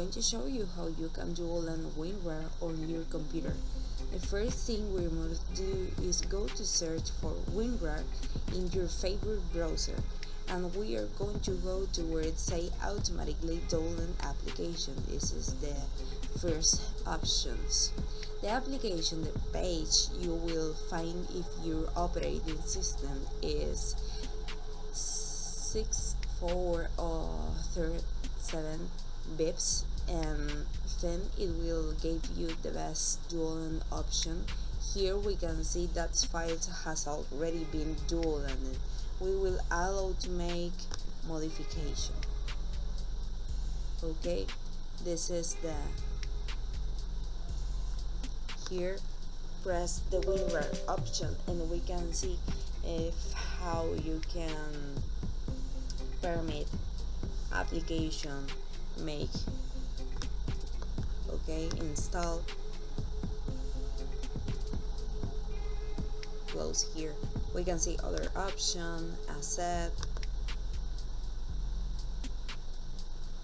going to show you how you can dual and WinRAR on your computer. The first thing we must do is go to search for WinRAR in your favorite browser, and we are going to go to where it say automatically download application. This is the first options. The application, the page you will find if your operating system is 64 or 37 bits, and then it will give you the best dual option. Here we can see that file has already been dual-ended. We will allow to make modification. Okay, this is the here. Press the WinRAR option and we can see if how you can permit application make. Okay, install, close here. We can see other option, asset.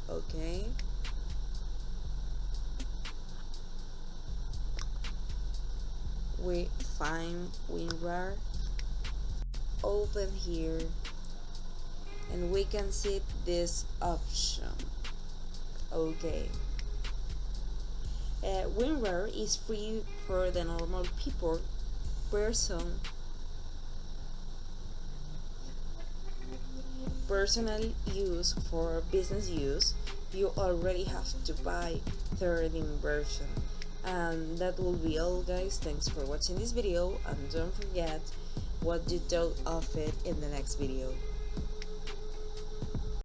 Okay, we find WinRAR, open here, and we can see this option. Okay, WinRAR is free for the normal people, personal use. For business use, you already have to buy third version. And that will be all, guys. Thanks for watching this video, and don't forget what you thought of it in the next video.